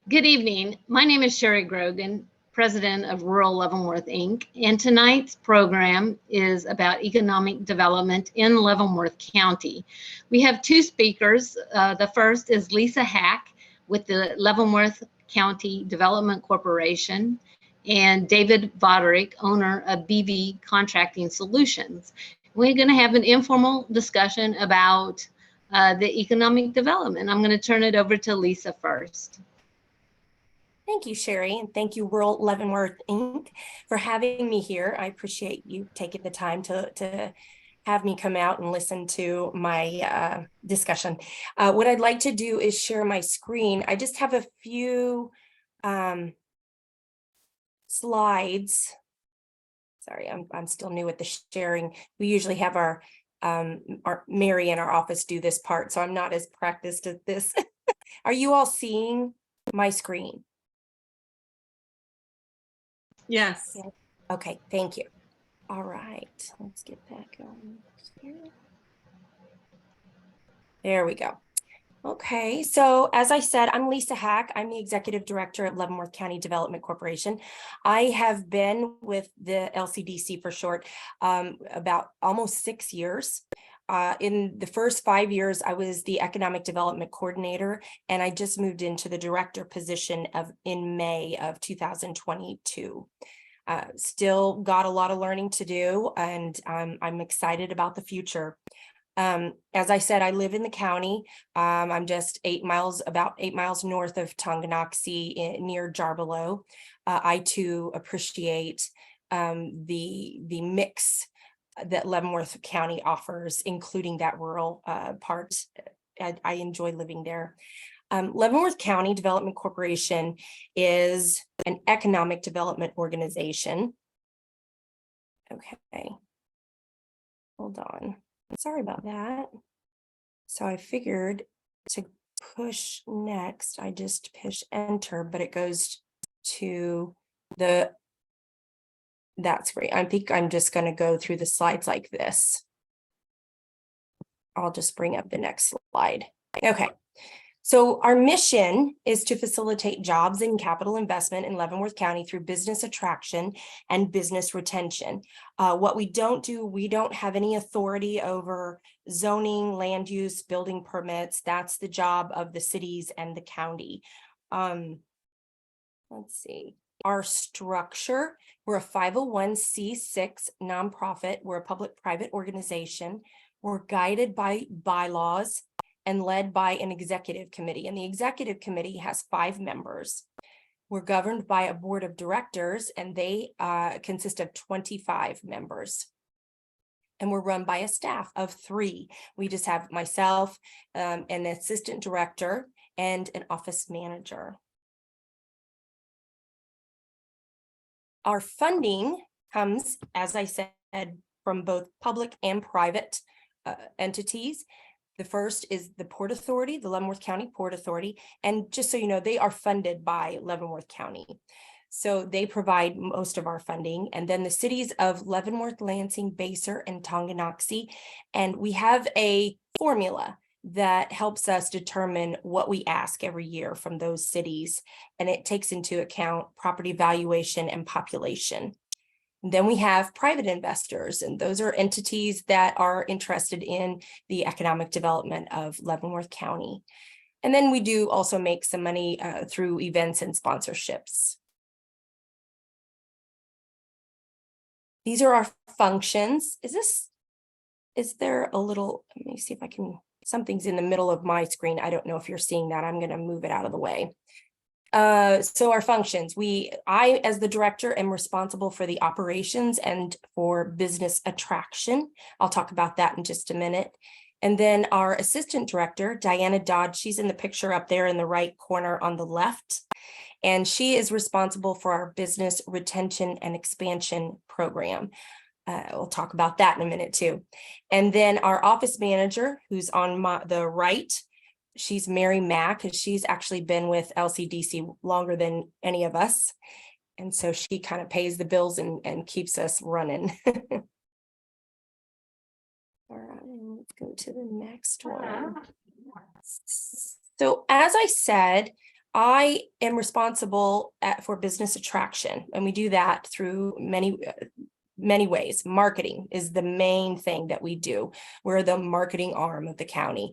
Good evening. My name is Sherry Grogan, president of Rural Leavenworth, Inc. And tonight's program is about economic development in Leavenworth County. We have two speakers. The first is Lisa Haacke with the Leavenworth County Development Corporation, and David Vodarick, owner of BV Contracting Solutions. We're going to have an informal discussion about the economic development. I'm going to turn it over to Lisa first. Thank you, Sherry, and thank you, Rural Leavenworth, Inc., for having me here. I appreciate you taking the time to have me come out and listen to my discussion. What I'd like to do is share my screen. I just have a few slides. Sorry, I'm still new at the sharing. We usually have our Mary in our office do this part, so I'm not as practiced at this. Are you all seeing my screen? Yes. Okay, thank you. All right, let's get back on here. There we go. Okay, so as I said, I'm Lisa Haacke. I'm the executive director at Leavenworth County Development Corporation. I have been with the LCDC for short about almost 6 years. In the first 5 years, I was the economic development coordinator, and I just moved into the director position in May of 2022. Still got a lot of learning to do, and I'm excited about the future. As I said, I live in the county. I'm just about 8 miles north of Tonganoxie, near Jarbelo. I too appreciate the mix that Leavenworth County offers, including that rural part. I enjoy living there. Leavenworth County Development Corporation is an economic development organization. Okay, hold on. Sorry about that. So I figured to push next, I just push enter, but it goes to that's great. I think I'm just going to go through the slides like this. I'll just bring up the next slide. Okay. So our mission is to facilitate jobs and capital investment in Leavenworth County through business attraction and business retention. What we don't do, we don't have any authority over zoning, land use, building permits. That's the job of the cities and the county. Let's see. Our structure, we're a 501c6 nonprofit. We're a public-private organization. We're guided by bylaws and led by an executive committee. And the executive committee has 5 members. We're governed by a board of directors, and they consist of 25 members. And we're run by a staff of 3. We just have myself, an assistant director, and an office manager. Our funding comes, as I said, from both public and private entities. The first is the Port Authority, the Leavenworth County Port Authority. And just so you know, they are funded by Leavenworth County. So they provide most of our funding. And then the cities of Leavenworth, Lansing, Basehor, and Tonganoxie. And we have a formula that helps us determine what we ask every year from those cities. And it takes into account property valuation and population. And then we have private investors, and those are entities that are interested in the economic development of Leavenworth County. And then we do also make some money through events and sponsorships. These are our functions. Is there a little, let me see if I can, something's in the middle of my screen. I don't know if you're seeing that. I'm going to move it out of the way. So our functions, I, as the director, am responsible for the operations and for business attraction. I'll talk about that in just a minute. And then our assistant director, Diana Dodd, she's in the picture up there in the right corner on the left. And she is responsible for our business retention and expansion program. We'll talk about that in a minute too. And then our office manager, who's on the right, she's Mary Mack, and she's actually been with LCDC longer than any of us. And so she kind of pays the bills and keeps us running. All right, let's go to the next one. So as I said, I am responsible for business attraction, and we do that through many ways. Marketing is the main thing that we do. We're the marketing arm of the county.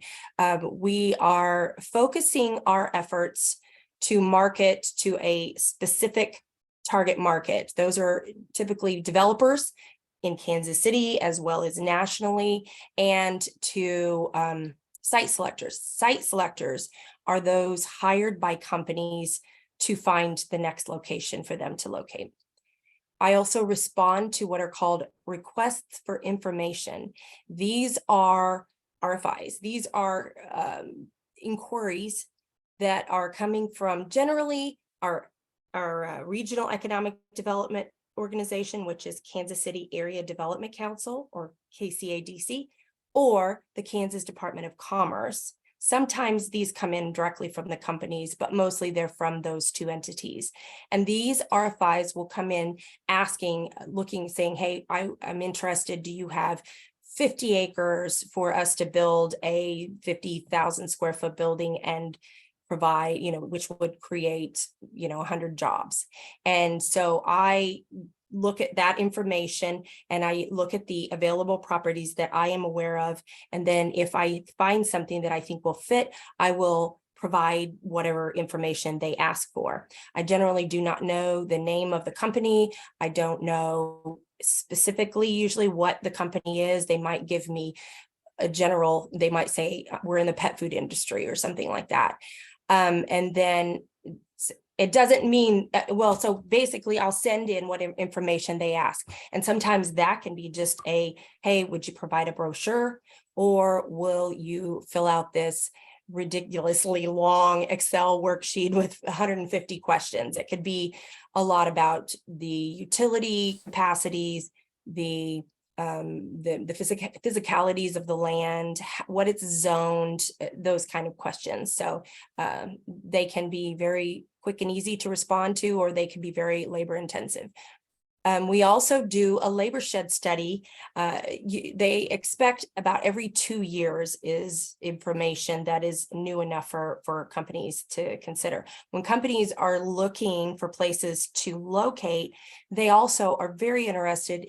We are focusing our efforts to market to a specific target market. Those are typically developers in Kansas City as well as nationally, and to site selectors. Site selectors are those hired by companies to find the next location for them to locate. I also respond to what are called requests for information. These are RFIs. These are inquiries that are coming from generally our regional economic development organization, which is Kansas City Area Development Council, or KCADC, or the Kansas Department of Commerce. Sometimes these come in directly from the companies, but mostly they're from those two entities. And these RFIs will come in asking, looking, saying, hey, I'm interested. Do you have 50 acres for us to build a 50,000 square foot building and provide, which would create, 100 jobs. And so I look at that information and I look at the available properties that I am aware of. And then if I find something that I think will fit, I will provide whatever information they ask for. I generally do not know the name of the company. I don't know specifically usually what the company is. They might give me a general, they might say we're in the pet food industry or something like that. And then it doesn't mean, well, so basically I'll send in what information they ask. And sometimes that can be just a, hey, would you provide a brochure, or will you fill out this ridiculously long Excel worksheet with 150 questions? It could be a lot about the utility capacities, the physicalities of the land, what it's zoned, those kind of questions. So they can be very quick and easy to respond to, or they can be very labor intensive. We also do a labor shed study. They expect about every 2 years is information that is new enough for companies to consider. When companies are looking for places to locate, they also are very interested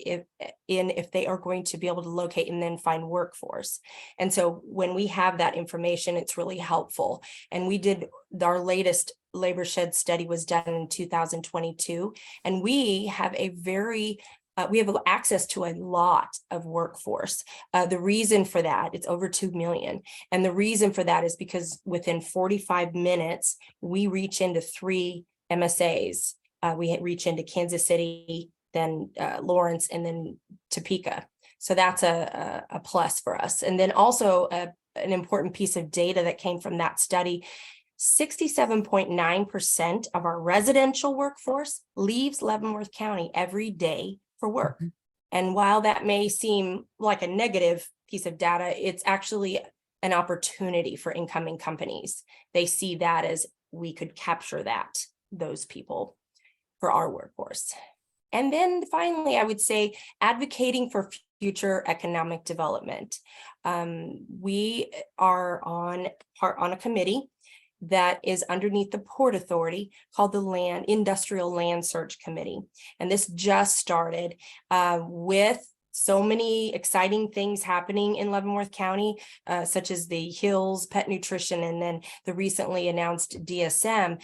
if they are going to be able to locate and then find workforce. And so when we have that information, it's really helpful. And we did our latest labor shed study was done in 2022, and we have we have access to a lot of workforce. The reason for that, it's over 2 million. And the reason for that is because within 45 minutes, we reach into 3 MSAs. We reach into Kansas City, then Lawrence, and then Topeka. So that's a plus for us. And then also an important piece of data that came from that study, 67.9% of our residential workforce leaves Leavenworth County every day for work. Mm-hmm. And while that may seem like a negative piece of data, it's actually an opportunity for incoming companies. They see that as we could capture those people for our workforce. And then finally, I would say advocating for future economic development. We are on a committee that is underneath the Port Authority called the Industrial Land Search Committee. And this just started with so many exciting things happening in Leavenworth County, such as the Hills Pet Nutrition and then the recently announced DSM.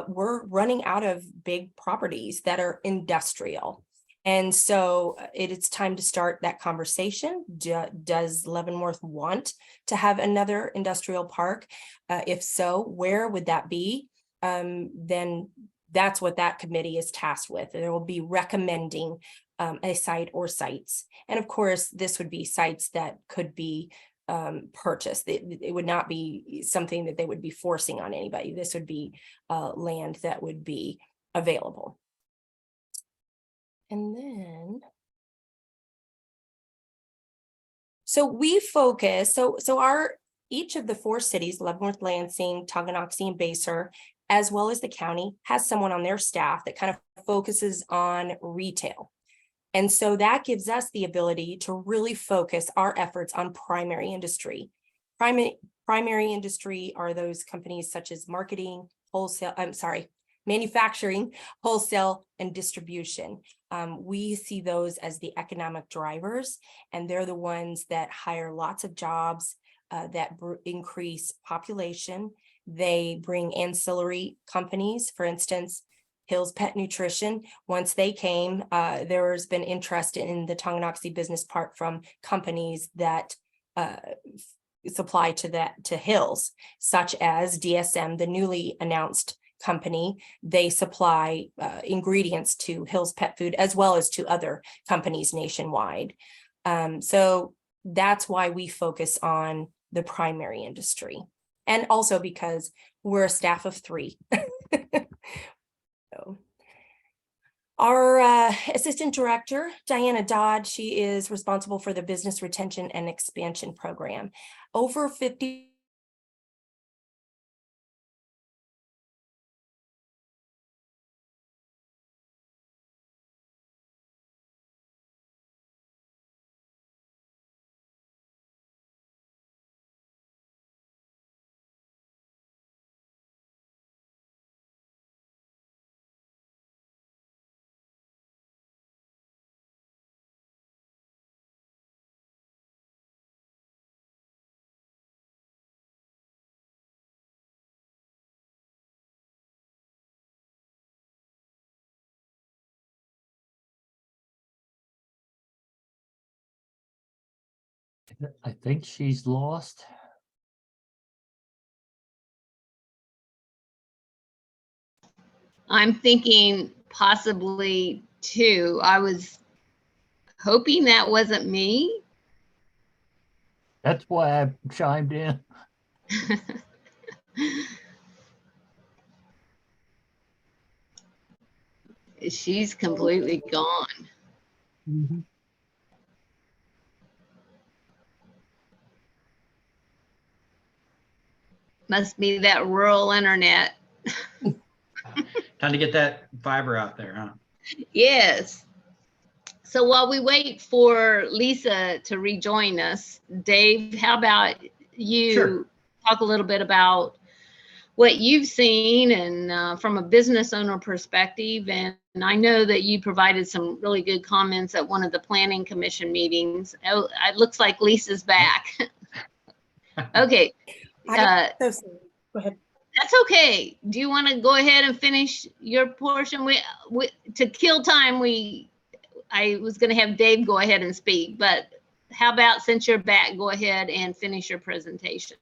We're running out of big properties that are industrial. And so it's time to start that conversation. Does Leavenworth want to have another industrial park? If so, where would that be? Then that's what that committee is tasked with. There will be recommending a site or sites. And of course, this would be sites that could be purchased. It would not be something that they would be forcing on anybody. This would be land that would be available. And then, so we focus, each of the 4 cities, Leavenworth, Lansing, Tonganoxie, and Basehor, as well as the county, has someone on their staff that kind of focuses on retail. And so that gives us the ability to really focus our efforts on primary industry. Primary industry are those companies such as marketing, manufacturing, wholesale, and distribution. We see those as the economic drivers, and they're the ones that hire lots of jobs, that increase population. They bring ancillary companies, for instance, Hill's Pet Nutrition. Once they came, there's been interest in the Tonganoxie Business Park from companies that supply to Hill's, such as DSM, the newly announced company. They supply ingredients to Hill's Pet Food as well as to other companies nationwide. So that's why we focus on the primary industry, and also because we're a staff of 3. So, our assistant director, Diana Dodd, she is responsible for the business retention and expansion program. Over 50 I think she's lost. I'm thinking possibly 2. I was hoping that wasn't me. That's why I chimed in. She's completely gone. Mhm. Must be that rural internet. Time to get that fiber out there, huh? Yes. So while we wait for Lisa to rejoin us, Dave, how about you Sure. talk a little bit about what you've seen and from a business owner perspective? And I know that you provided some really good comments at one of the planning commission meetings. Oh, it looks like Lisa's back. Okay. so sorry. Go ahead. That's okay. Do you want to go ahead and finish your portion? We to kill time, I was going to have Dave go ahead and speak, but how about, since you're back, go ahead and finish your presentation.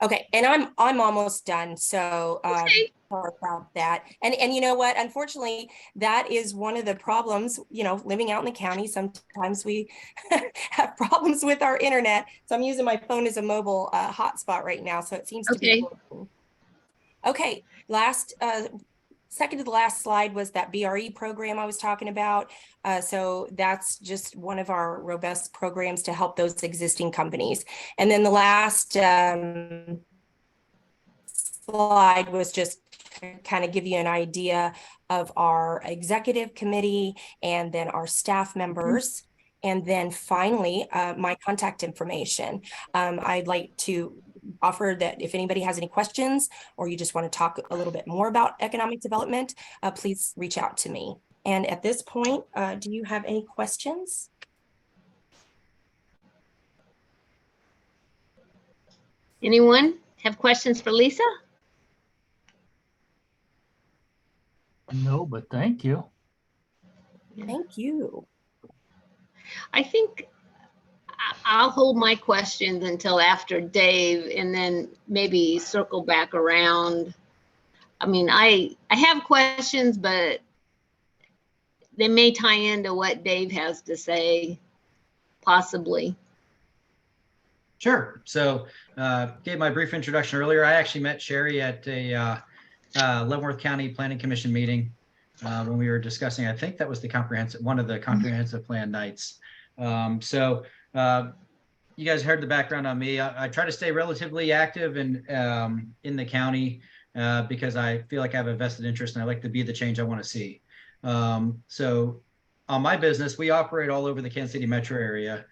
Okay, and I'm almost done, so Okay. sorry about that. And you know what? Unfortunately, that is one of the problems. Living out in the county, sometimes we have problems with our internet. So I'm using my phone as a mobile hotspot right now, so it seems to be working. Okay, second to the last slide was that BRE program I was talking about. So that's just one of our robust programs to help those existing companies. And then the last slide was just to kind of give you an idea of our executive committee and then our staff members. And then finally, my contact information. I'd like to offer that if anybody has any questions or you just want to talk a little bit more about economic development, please reach out to me. And at this point, do you have any questions? Anyone have questions for Lisa? No, but thank you. Thank you. I think I'll hold my questions until after Dave and then maybe circle back around. I mean, I have questions, but they may tie into what Dave has to say, possibly. Sure. So gave my brief introduction earlier. I actually met Sherry at a Leavenworth County Planning Commission meeting when we were discussing, I think that was one of the comprehensive plan nights. You guys heard the background on me. I try to stay relatively active in the county because I feel like I have a vested interest and I like to be the change I want to see. So on my business, we operate all over the Kansas City metro area.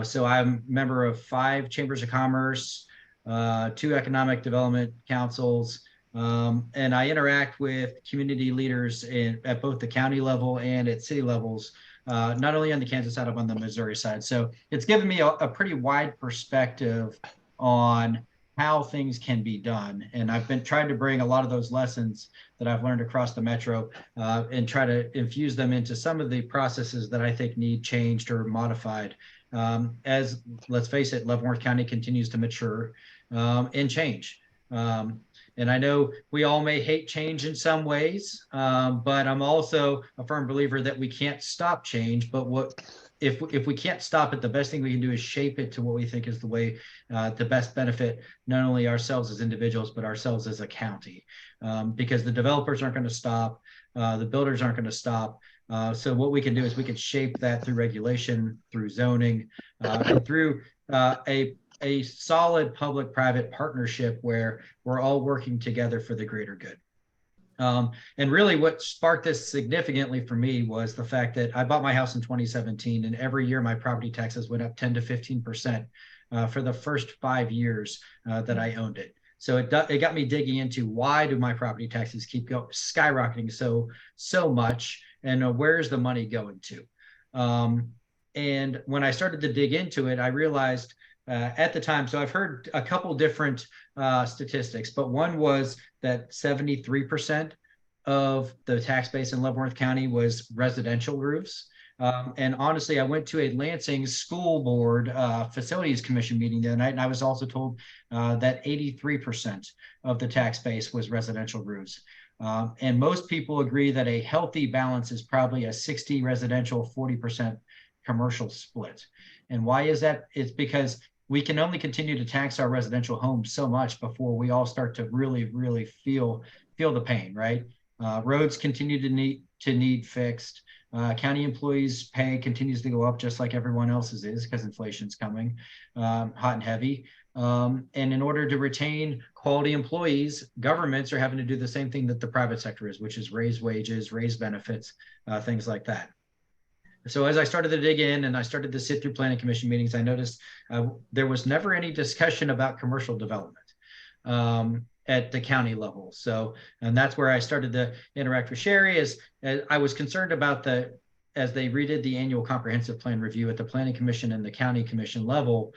So I'm a member of 5 chambers of commerce, 2 economic development councils, And I interact with community leaders at both the county level and at city levels, not only on the Kansas side, but on the Missouri side. So it's given me a pretty wide perspective on how things can be done. And I've been trying to bring a lot of those lessons that I've learned across the metro and try to infuse them into some of the processes that I think need changed or modified. As let's face it, Leavenworth County continues to mature and change. And I know we all may hate change in some ways, but I'm also a firm believer that we can't stop change. But if we can't stop it, the best thing we can do is shape it to what we think is the way to best benefit not only ourselves as individuals, but ourselves as a county. Because the developers aren't going to stop, the builders aren't going to stop. So what we can do is we can shape that through regulation, through zoning, and through a solid public-private partnership where we're all working together for the greater good. And really what sparked this significantly for me was the fact that I bought my house in 2017, and every year my property taxes went up 10 to 15% for the first 5 years that I owned it. So it got me digging into why do my property taxes keep skyrocketing so much, and where's the money going to? And when I started to dig into it, I realized at the time, so I've heard a couple different statistics, but one was that 73% of the tax base in Leavenworth County was residential roofs. And honestly, I went to a Lansing School Board Facilities Commission meeting the other night, and I was also told that 83% of the tax base was residential roofs. And most people agree that a healthy balance is probably a 60 residential, 40% commercial split. And why is that? It's because we can only continue to tax our residential homes so much before we all start to really feel the pain, right? Roads continue to need fixed. County employees' pay continues to go up just like everyone else's is because inflation's coming hot and heavy. And in order to retain quality employees, governments are having to do the same thing that the private sector is, which is raise wages, raise benefits, things like that. So as I started to dig in and I started to sit through planning commission meetings, I noticed there was never any discussion about commercial development at the county level. So, and that's where I started to interact with Sherry as I was concerned about as they redid the annual comprehensive plan review at the planning commission and the county commission level,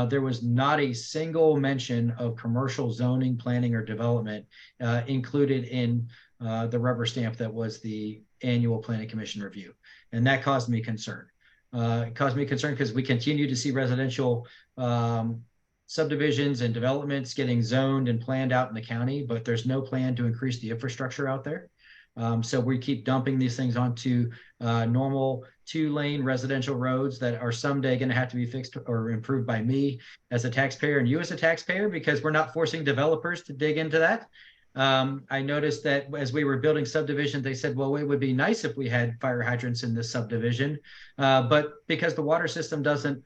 there was not a single mention of commercial zoning, planning, or development included in the rubber stamp that was the annual planning commission review. And that caused me concern. It caused me concern because we continue to see residential subdivisions and developments getting zoned and planned out in the county, but there's no plan to increase the infrastructure out there. So we keep dumping these things onto normal 2-lane residential roads that are someday going to have to be fixed or improved by me as a taxpayer and you as a taxpayer, because we're not forcing developers to dig into that. I noticed that as we were building subdivisions, they said, well, it would be nice if we had fire hydrants in this subdivision. But because the water system doesn't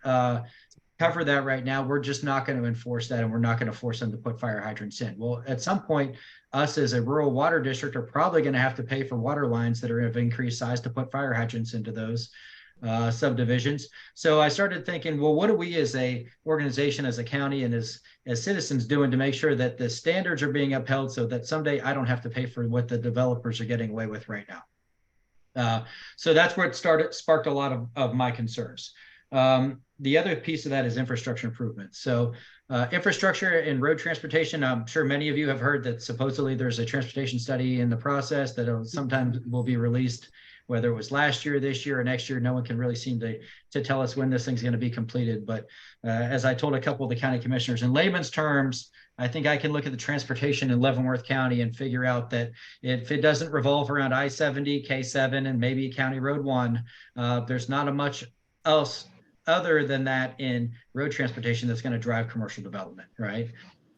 cover that right now, we're just not going to enforce that, and we're not going to force them to put fire hydrants in. Well, at some point, us as a rural water district are probably going to have to pay for water lines that are of increased size to put fire hydrants into those subdivisions. So I started thinking, well, what do we as a organization, as a county, and as citizens doing to make sure that the standards are being upheld so that someday I don't have to pay for what the developers are getting away with right now? So that's where it sparked a lot of my concerns. The other piece of that is infrastructure improvements. So infrastructure and road transportation, I'm sure many of you have heard that supposedly there's a transportation study in the process that sometimes will be released, whether it was last year, this year, or next year. No one can really seem to tell us when this thing's going to be completed. But as I told a couple of the county commissioners, in layman's terms, I think I can look at the transportation in Leavenworth County and figure out that if it doesn't revolve around I-70, K7, and maybe County Road 1, there's not a much else other than that in road transportation that's going to drive commercial development, right?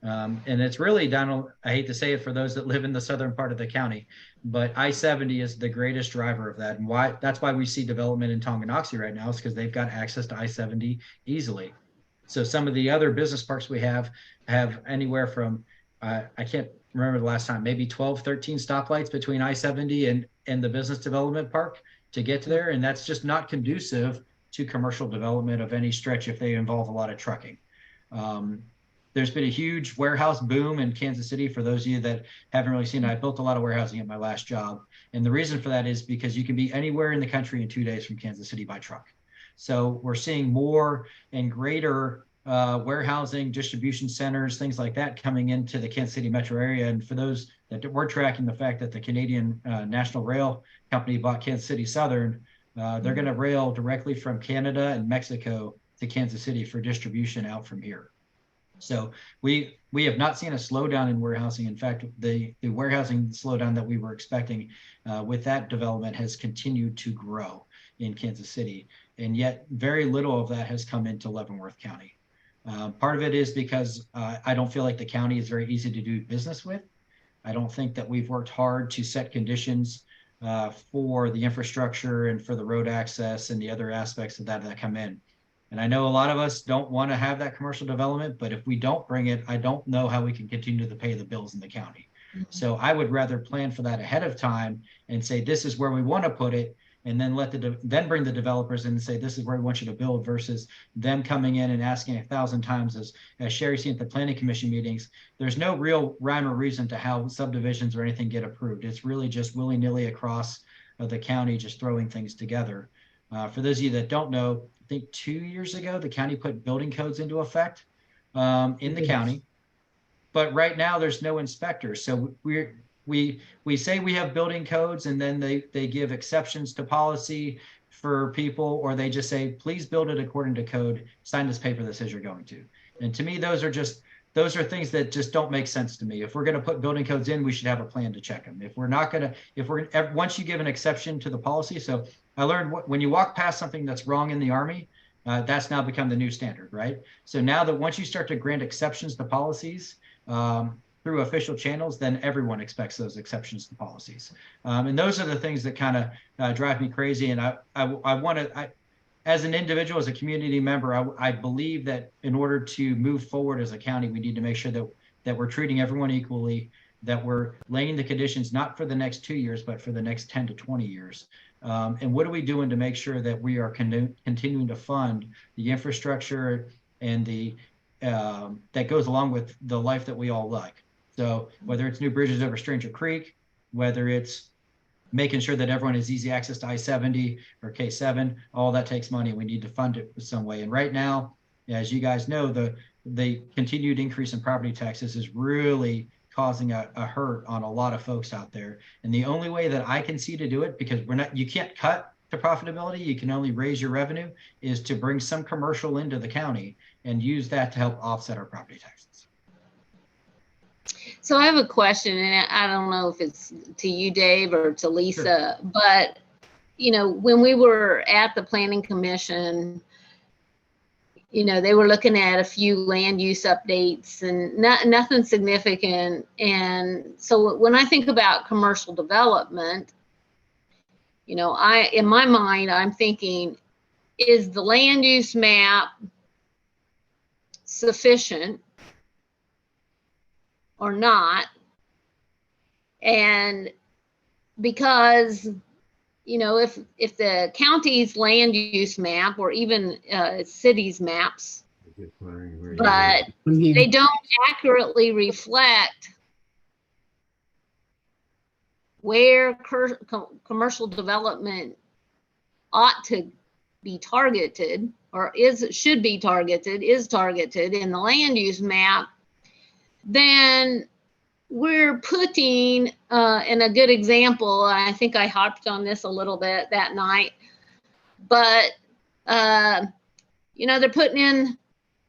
And it's really down, I hate to say it for those that live in the southern part of the county, but I-70 is the greatest driver of that. And that's why we see development in Tonganoxie right now, is because they've got access to I-70 easily. So some of the other business parks we have anywhere from, I can't remember the last time, maybe 12, 13 stoplights between I-70 and the business development park to get to there. And that's just not conducive to commercial development of any stretch if they involve a lot of trucking. there's been a huge warehouse boom in Kansas City. For those of you that haven't really seen it, I built a lot of warehousing at my last job. And the reason for that is because you can be anywhere in the country in 2 days from Kansas City by truck. So we're seeing more and greater warehousing, distribution centers, things like that coming into the Kansas City metro area. And for those that we're tracking the fact that the Canadian National Rail Company bought Kansas City Southern, they're going to rail directly from Canada and Mexico to Kansas City for distribution out from here. So we have not seen a slowdown in warehousing. In fact, the warehousing slowdown that we were expecting with that development has continued to grow in Kansas City. And yet very little of that has come into Leavenworth County. Part of it is because I don't feel like the county is very easy to do business with. I don't think that we've worked hard to set conditions for the infrastructure and for the road access and the other aspects of that come in. And I know a lot of us don't want to have that commercial development, but if we don't bring it, I don't know how we can continue to pay the bills in the county. Mm-hmm. So I would rather plan for that ahead of time and say, this is where we want to put it, and then then bring the developers in and say, this is where we want you to build, versus them coming in and asking 1,000 times, as Sherry's seen at the planning commission meetings. There's no real rhyme or reason to how subdivisions or anything get approved. It's really just willy-nilly across the county, just throwing things together. For those of you that don't know, I think 2 years ago, the county put building codes into effect in the county. But right now there's no inspectors. So we say we have building codes, and then they give exceptions to policy for people, or they just say, please build it according to code, sign this paper that says you're going to. And to me, those are things that just don't make sense to me. If we're going to put building codes in, we should have a plan to check them. Once you give an exception to the policy. So I learned when you walk past something that's wrong in the Army, that's now become the new standard, right? So now that once you start to grant exceptions to policies through official channels, then everyone expects those exceptions to policies. And those are the things that kind of drive me crazy. And I want to, as an individual, as a community member, I believe that in order to move forward as a county, we need to make sure that we're treating everyone equally, that we're laying the conditions not for the next 2 years, but for the next 10 to 20 years. And what are we doing to make sure that we are continuing to fund the infrastructure and that goes along with the life that we all like? So whether it's new bridges over Stranger Creek, whether it's making sure that everyone has easy access to I-70 or K7, all that takes money. We need to fund it some way. And right now, as you guys know, the continued increase in property taxes is really causing a hurt on a lot of folks out there. And the only way that I can see to do it, because you can't cut to profitability, you can only raise your revenue, is to bring some commercial into the county and use that to help offset our property taxes. So I have a question, and I don't know if it's to you, Dave, or to Lisa, sure. But, when we were at the Planning Commission, they were looking at a few land use updates and nothing significant. And so when I think about commercial development, in my mind, I'm thinking, is the land use map sufficient or not? And because, if the county's land use map, or even cities maps, but they don't accurately reflect where commercial development ought to be targeted, or should be targeted, is targeted in the land use map, then we're putting, and a good example, I think I harped on this a little bit that night, but, they're putting in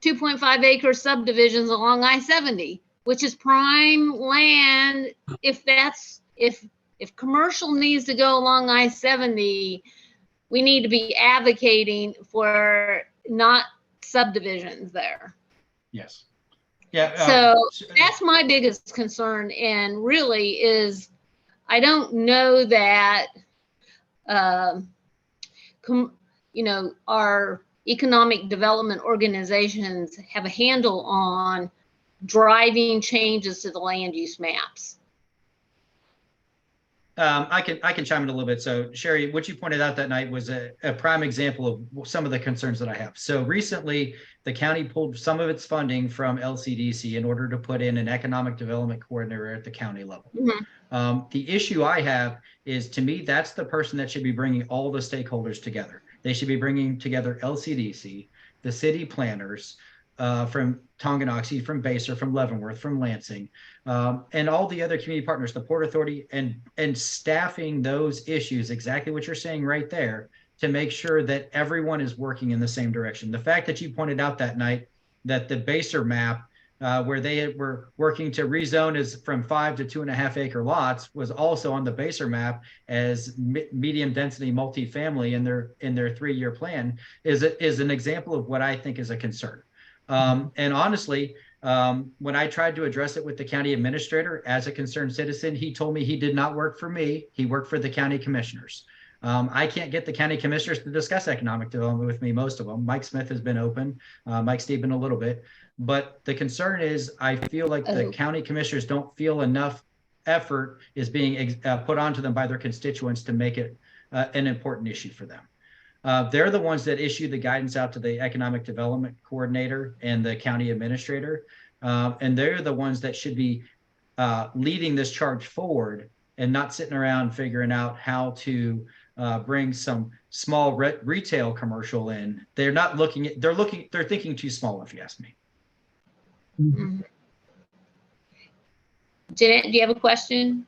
2.5 acre subdivisions along I-70, which is prime land. If commercial needs to go along I-70, we need to be advocating for not subdivisions there. Yes. Yeah. So that's my biggest concern, and really is, I don't know that, our economic development organizations have a handle on driving changes to the land use maps. I can chime in a little bit. So Sherry, what you pointed out that night was a prime example of some of the concerns that I have. So recently, the county pulled some of its funding from LCDC in order to put in an economic development coordinator at the county level. The issue I have is, to me, that's the person that should be bringing all the stakeholders together. They should be bringing together LCDC, the city planners, from Tonganoxie, from Basel, from Leavenworth, from Lansing, and all the other community partners, the Port Authority, and staffing those issues, exactly what you're saying right there, to make sure that everyone is working in the same direction. The fact that you pointed out that night that the Basel map, where they were working to rezone is from 5 to 2.5 acre lots, was also on the Basel map as medium density multifamily in their 3-year plan, is an example of what I think is a concern. And honestly, when I tried to address it with the county administrator as a concerned citizen, he told me he did not work for me. He worked for the county commissioners. I can't get the county commissioners to discuss economic development with me, most of them. Mike Smith has been open, Mike Steben a little bit. But the concern is, I feel like the county commissioners don't feel enough effort is being put onto them by their constituents to make it an important issue for them. They're the ones that issue the guidance out to the economic development coordinator and the county administrator. And they're the ones that should be leading this charge forward and not sitting around figuring out how to bring some small retail commercial in. They're not looking at, they're thinking too small, if you ask me. Mm-hmm. Jeanette, do you have a question?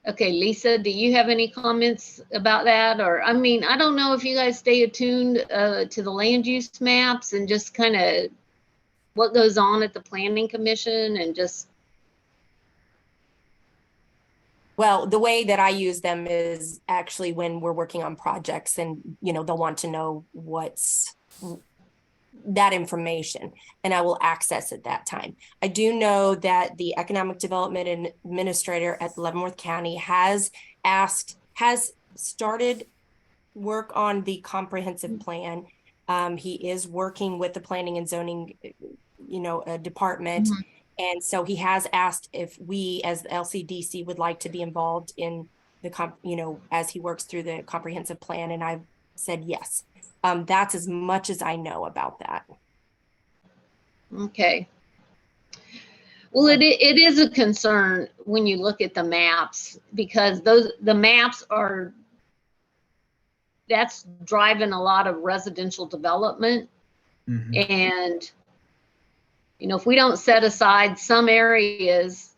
Okay, Lisa, do you have any comments about that? Or, I mean, I don't know if you guys stay attuned to the land use maps and just kind of what goes on at the Planning Commission and just. Well, the way that I use them is actually when we're working on projects and, you know, they'll want to know what's that information, and I will access at that time. I do know that the Economic Development Administrator at Leavenworth County has started work on the comprehensive plan. He is working with the planning and zoning, department. Mm-hmm. And so he has asked if we as the LCDC would like to be involved in the, as he works through the comprehensive plan. And I've said yes. That's as much as I know about that. Okay. Well, it is a concern when you look at the maps, because the maps that's driving a lot of residential development. Mm-hmm. And, if we don't set aside some areas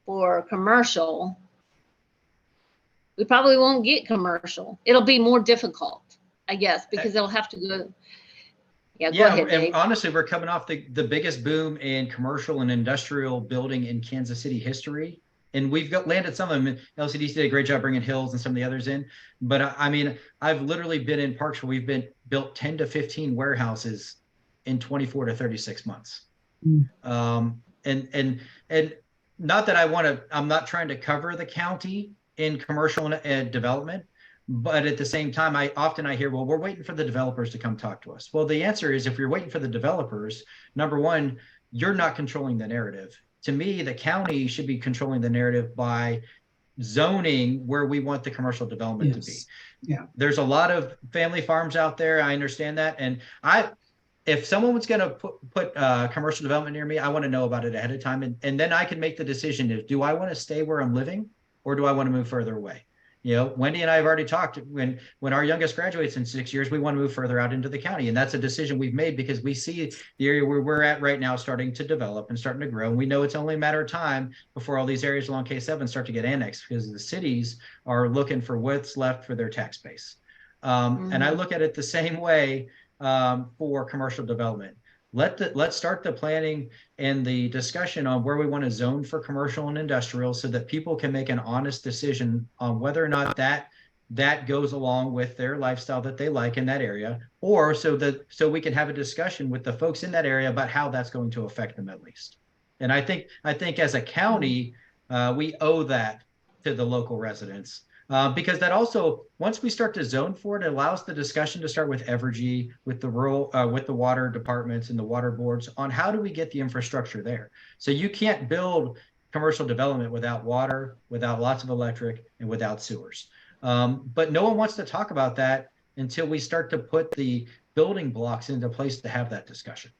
for commercial, we probably won't get commercial. It'll be more difficult, I guess, because they'll have to go. Yeah, go ahead, Dave. And honestly, we're coming off the biggest boom in commercial and industrial building in Kansas City history. And we've landed some of them. LCDC did a great job bringing Hills and some of the others in. But I mean, I've literally been in parks where we've built 10 to 15 warehouses in 24 to 36 months. And not that I'm not trying to cover the county in commercial and development, but at the same time, I hear, well, we're waiting for the developers to come talk to us. Well, the answer is, if you're waiting for the developers, number one, you're not controlling the narrative. To me, the county should be controlling the narrative by zoning where we want the commercial development to be. Yeah. There's a lot of family farms out there. I understand that. And if someone was going to put commercial development near me, I want to know about it ahead of time. And then I can make the decision, do I want to stay where I'm living, or do I want to move further away? Wendy and I have already talked, when our youngest graduates in 6 years, we want to move further out into the county. And that's a decision we've made because we see the area where we're at right now starting to develop and starting to grow. And we know it's only a matter of time before all these areas along K7 start to get annexed, because the cities are looking for what's left for their tax base. And I look at it the same way for commercial development. Let's start the planning and the discussion on where we want to zone for commercial and industrial, so that people can make an honest decision on whether or not that goes along with their lifestyle that they like in that area, or so we can have a discussion with the folks in that area about how that's going to affect them at least. And I think as a county, we owe that to the local residents. because that also, once we start to zone for it, it allows the discussion to start with Evergy, with the rural, with the water departments and the water boards on how do we get the infrastructure there. So you can't build commercial development without water, without lots of electric, and without sewers. But no one wants to talk about that until we start to put the building blocks into place to have that discussion.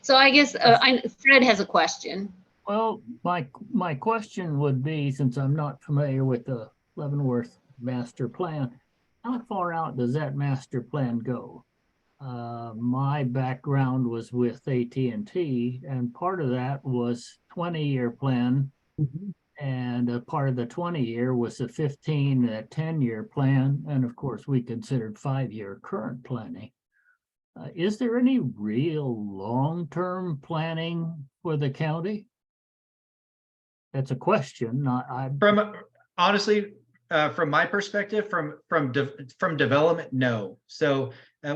So I guess Fred has a question. Well, my question would be, since I'm not familiar with the Leavenworth master plan, how far out does that master plan go? My background was with AT&T, and part of that was 20-year plan, and a part of the 20-year was a 15 and a 10-year plan, and of course we considered 5-year current planning. Is there any real long-term planning for the county? That's a question. Honestly, from my perspective, from development, no. So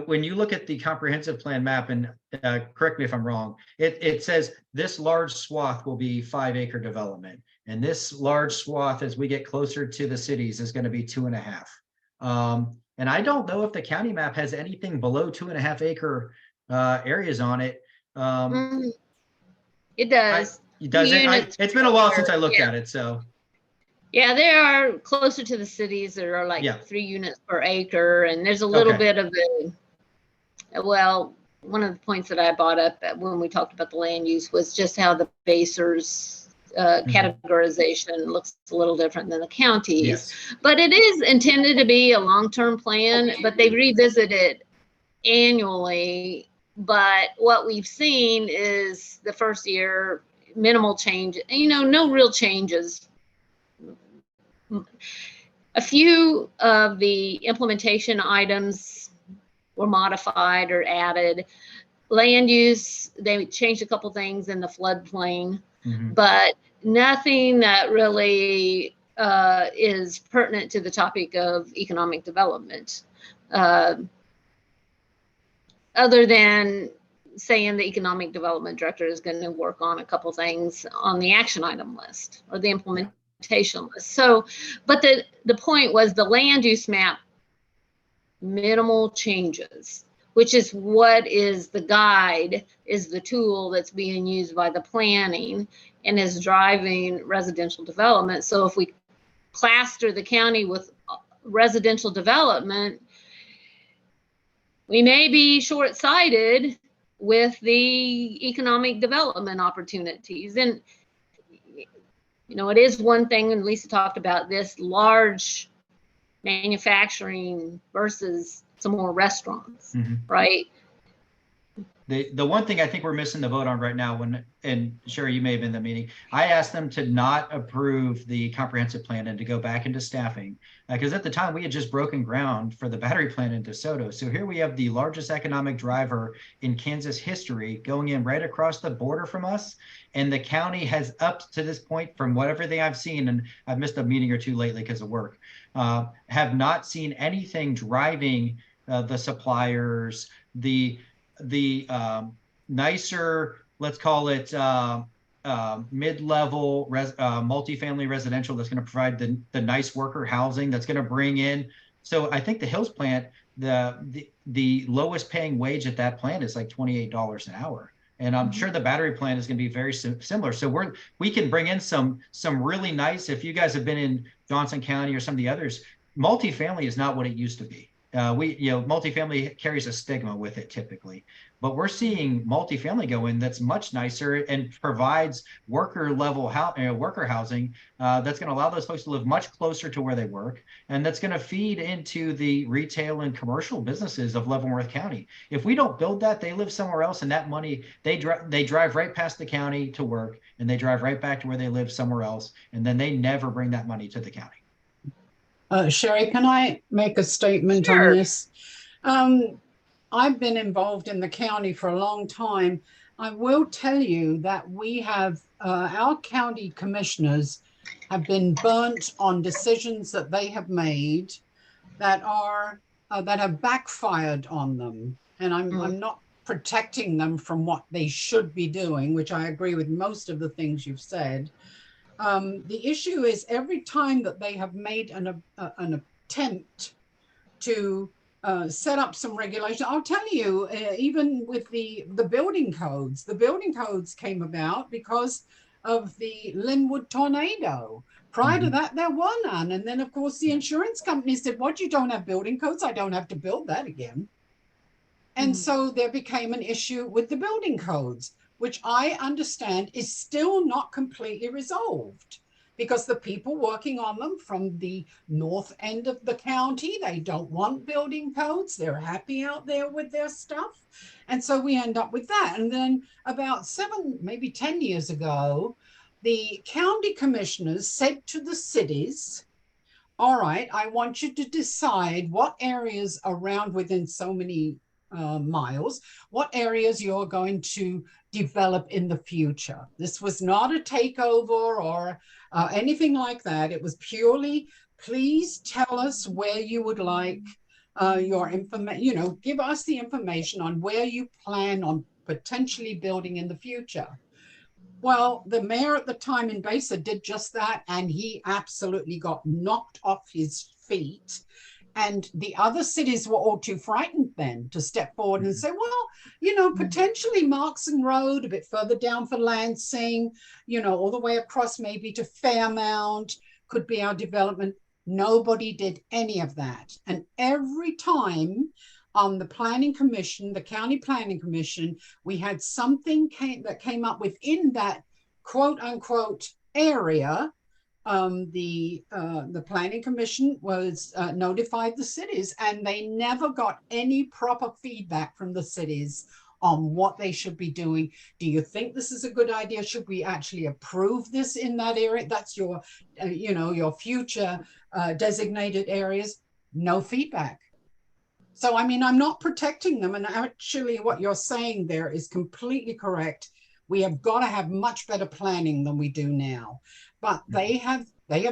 when you look at the comprehensive plan map, and correct me if I'm wrong, it says this large swath will be 5-acre development, and this large swath, as we get closer to the cities, is going to be 2.5. And I don't know if the county map has anything below 2.5-acre areas on it. It does. It doesn't. It's been a while since I looked at it, so. Yeah, there are closer to the cities. There are like 3 units per acre, and there's a little bit of one of the points that I brought up when we talked about the land use was just how the basers categorization looks a little different than the counties. Yes. But it is intended to be a long-term plan, but they revisit it annually. But what we've seen is the first year, minimal change, no real changes. A few of the implementation items were modified or added. Land use, they changed a couple things in the floodplain, but nothing that really is pertinent to the topic of economic development. Other than saying the economic development director is going to work on a couple things on the action item list or the implementation list. So, but the point was the land use map, minimal changes, which is what is the guide, is the tool that's being used by the planning and is driving residential development. So if we cluster the county with residential development, we may be short-sighted with the economic development opportunities. And, it is one thing, and Lisa talked about this, large manufacturing versus some more restaurants, right? The one thing I think we're missing the vote on right now, and Sherry, you may have been in the meeting, I asked them to not approve the comprehensive plan and to go back into staffing, because at the time we had just broken ground for the battery plant in DeSoto. So here we have the largest economic driver in Kansas history going in right across the border from us. And the county has, up to this point, from what everything I've seen, and I've missed a meeting or two lately because of work, have not seen anything driving the suppliers, the nicer, let's call it mid-level multifamily residential that's going to provide the nice worker housing that's going to bring in. So I think the Hills plant, the lowest paying wage at that plant is like $28 an hour. And I'm sure the battery plant is going to be very similar. So we can bring in some really nice, if you guys have been in Johnson County or some of the others, multifamily is not what it used to be. Multifamily carries a stigma with it typically, but we're seeing multifamily go in that's much nicer and provides worker housing that's going to allow those folks to live much closer to where they work, and that's going to feed into the retail and commercial businesses of Leavenworth County. If we don't build that, they live somewhere else, and that money, they drive right past the county to work, and they drive right back to where they live somewhere else, and then they never bring that money to the county. Sherry, can I make a statement on this? I've been involved in the county for a long time. I will tell you that we have, our county commissioners have been burnt on decisions that they have made that have backfired on them. And I'm not protecting them from what they should be doing, which I agree with most of the things you've said. The issue is every time that they have made an attempt to set up some regulation, I'll tell you, even with the building codes came about because of the Linwood tornado. Prior to that, there were none. And then, of course, the insurance company said, what, you don't have building codes? I don't have to build that again. And so there became an issue with the building codes, which I understand is still not completely resolved, because the people working on them from the north end of the county, they don't want building codes. They're happy out there with their stuff. And so we end up with that. And then about 7, maybe 10 years ago, the county commissioners said to the cities, all right, I want you to decide what areas around within so many miles, what areas you're going to develop in the future. This was not a takeover or anything like that. It was purely, please tell us where you would like your information, give us the information on where you plan on potentially building in the future. Well, the mayor at the time in Besa did just that, and he absolutely got knocked off his feet. And the other cities were all too frightened then to step forward and say, well, potentially Markson Road, a bit further down for Lansing, all the way across maybe to Fairmount could be our development. Nobody did any of that. And every time on the planning commission, the county planning commission, we had something that came up within that quote unquote area. The planning commission was notified the cities, and they never got any proper feedback from the cities on what they should be doing. Do you think this is a good idea? Should we actually approve this in that area? That's your, your future designated areas. No feedback. So, I mean, I'm not protecting them. And actually what you're saying there is completely correct. We have got to have much better planning than we do now. But they have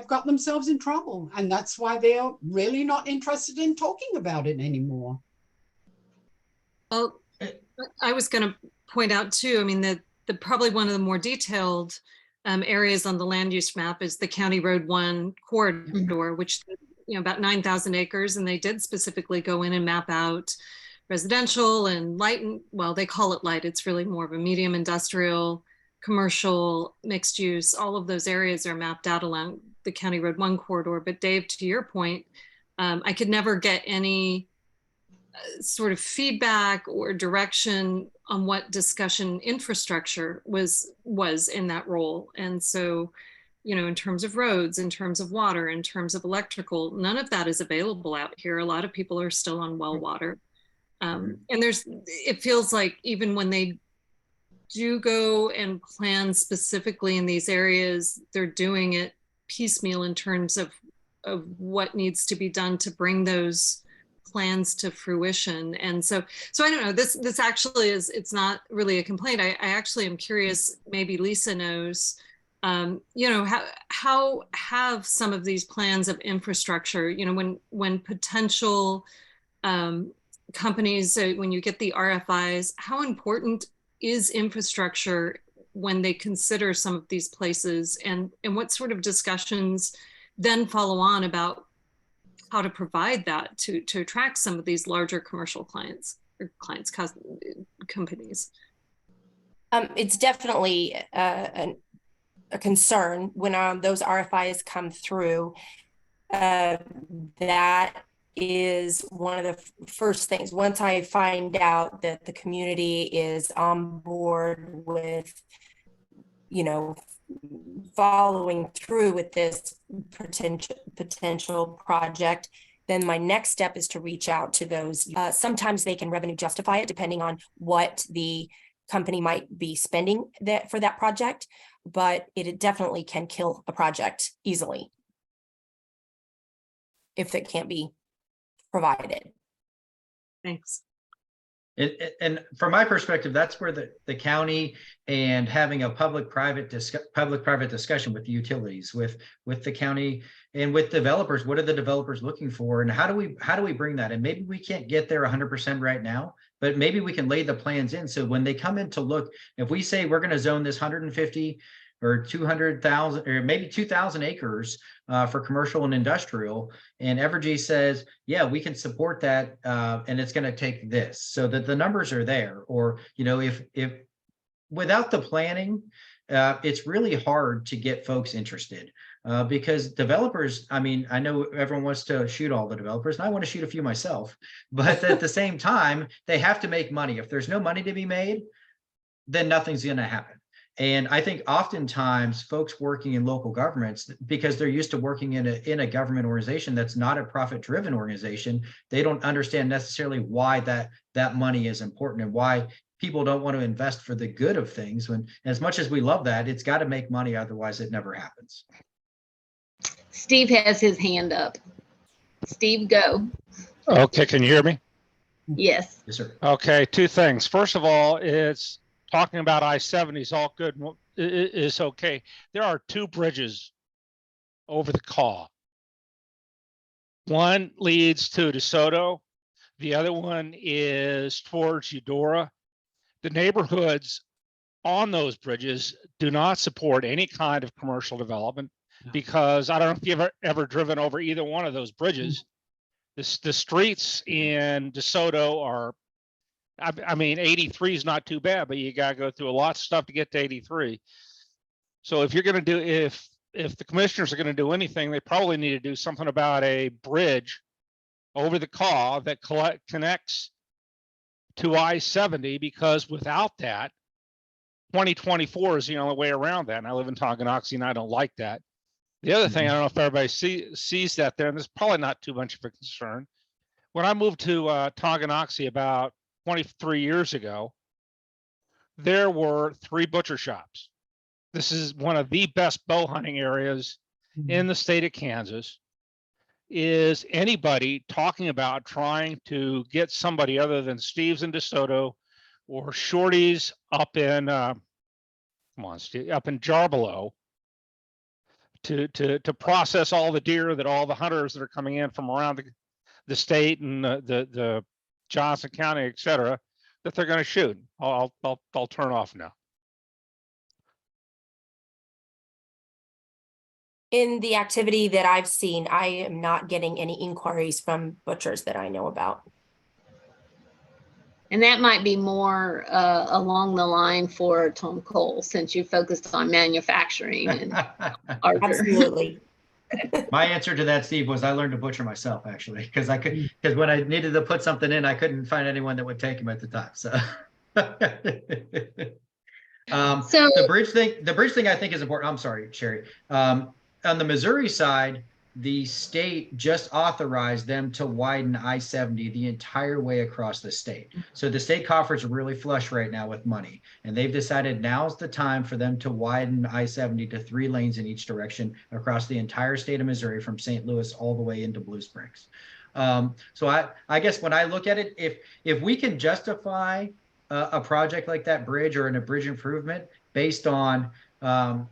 got themselves in trouble. And that's why they're really not interested in talking about it anymore. Well, I was going to point out too, I mean, the probably one of the more detailed areas on the land use map is the County Road 1 corridor, which, about 9,000 acres. And they did specifically go in and map out residential and light, well, they call it light. It's really more of a medium industrial, commercial, mixed use. All of those areas are mapped out along the County Road 1 corridor. But Dave, to your point, I could never get any sort of feedback or direction on what discussion infrastructure was in that role. And so, in terms of roads, in terms of water, in terms of electrical, none of that is available out here. A lot of people are still on well water. And it feels like even when they do go and plan specifically in these areas, they're doing it piecemeal in terms of what needs to be done to bring those plans to fruition. And so I don't know, this actually it's not really a complaint. I actually am curious, maybe Lisa knows, how have some of these plans of infrastructure, when potential companies, when you get the RFIs, how important is infrastructure when they consider some of these places, and what sort of discussions then follow on about how to provide that to attract some of these larger commercial clients or companies? It's definitely a concern when those RFIs come through. That is one of the first things. Once I find out that the community is on board with, following through with this potential project, then my next step is to reach out to those. Sometimes they can revenue justify it depending on what the company might be spending for that project, but it definitely can kill a project easily if it can't be provided. Thanks. And from my perspective, that's where the county and having a public-private discussion with the utilities, with the county and with developers. What are the developers looking for, and how do we bring that? And maybe we can't get there 100% right now, but maybe we can lay the plans in. So when they come in to look, if we say we're going to zone this 150 or 200,000 or maybe 2,000 acres for commercial and industrial. And Evergy says, yeah, we can support that, and it's going to take this, so that the numbers are there. Or, you know, if without the planning, it's really hard to get folks interested, because developers, I mean, I know everyone wants to shoot all the developers, and I want to shoot a few myself, but at the same time, they have to make money. If there's no money to be made, then nothing's going to happen. And I think oftentimes folks working in local governments, because they're used to working in a government organization that's not a profit-driven organization, they don't understand necessarily why that money is important, and why people don't want to invest for the good of things. When, as much as we love that, it's got to make money, otherwise it never happens. Steve has his hand up. Steve, go. Okay, can you hear me? Yes. Yes, sir. Okay, two things. First of all, it's talking about I-70 is all good, is okay. There are two bridges over the Caw. One leads to DeSoto. The other one is towards Eudora. The neighborhoods on those bridges do not support any kind of commercial development, because I don't know if you've ever driven over either one of those bridges. The streets in DeSoto are, I mean, 83 is not too bad, but you got to go through a lot of stuff to get to 83. So if you're going to do, if the commissioners are going to do anything, they probably need to do something about a bridge over the Caw that connects to I-70, because without that, 2024 is the only way around that. And I live in Tonganoxie, and I don't like that. The other thing, I don't know if everybody sees that there, and there's probably not too much of a concern. When I moved to Tonganoxie about 23 years ago, there were 3 butcher shops. This is one of the best bow hunting areas in the state of Kansas. Is anybody talking about trying to get somebody other than Steve's in DeSoto or Shorty's up in, come on, Steve, up in Jarbelo, to process all the deer that all the hunters that are coming in from around the state and the Johnson County, et cetera, that they're going to shoot? I'll turn off now. In the activity that I've seen, I am not getting any inquiries from butchers that I know about. And that might be more along the line for Tom Cole, since you focused on manufacturing and Arthur. Absolutely. My answer to that, Steve, was I learned to butcher myself, actually, because when I needed to put something in, I couldn't find anyone that would take them at the time. So, So the bridge thing I think is important. I'm sorry, Sherry. On the Missouri side, the state just authorized them to widen I-70 the entire way across the state. So the state coffers are really flush right now with money, and they've decided now's the time for them to widen I-70 to 3 lanes in each direction across the entire state of Missouri, from St. Louis all the way into Blue Springs. So I guess when I look at it, if we can justify a project like that bridge or a bridge improvement based on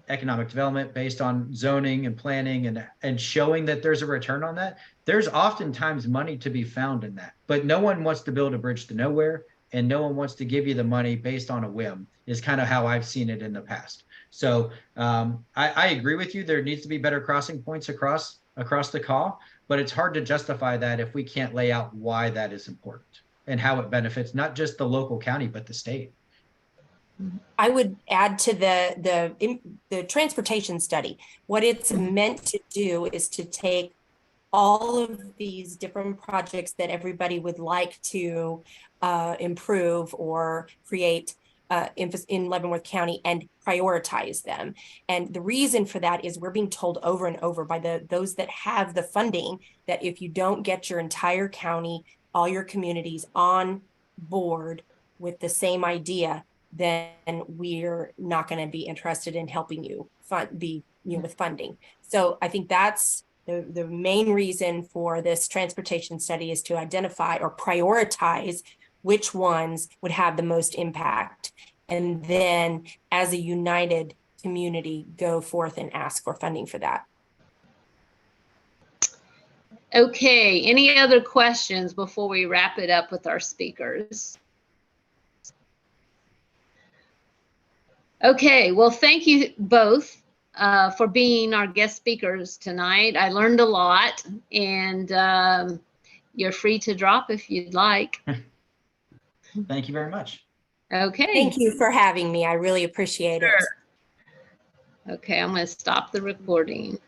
economic development, based on zoning and planning, and showing that there's a return on that, there's oftentimes money to be found in that. But no one wants to build a bridge to nowhere, and no one wants to give you the money based on a whim, is kind of how I've seen it in the past. So I agree with you. There needs to be better crossing points across the Caw, but it's hard to justify that if we can't lay out why that is important and how it benefits not just the local county, but the state. I would add to the transportation study. What it's meant to do is to take all of these different projects that everybody would like to improve or create in Leavenworth County and prioritize them. And the reason for that is we're being told over and over by those that have the funding that if you don't get your entire county, all your communities on board with the same idea, then we're not going to be interested in helping you with funding. So I think that's the main reason for this transportation study, is to identify or prioritize which ones would have the most impact. And then as a united community, go forth and ask for funding for that. okay, any other questions before we wrap it up with our speakers? Okay, well, thank you both for being our guest speakers tonight. I learned a lot, and you're free to drop if you'd like. Thank you very much. Okay. Thank you for having me. I really appreciate it. Sure. Okay, I'm going to stop the recording.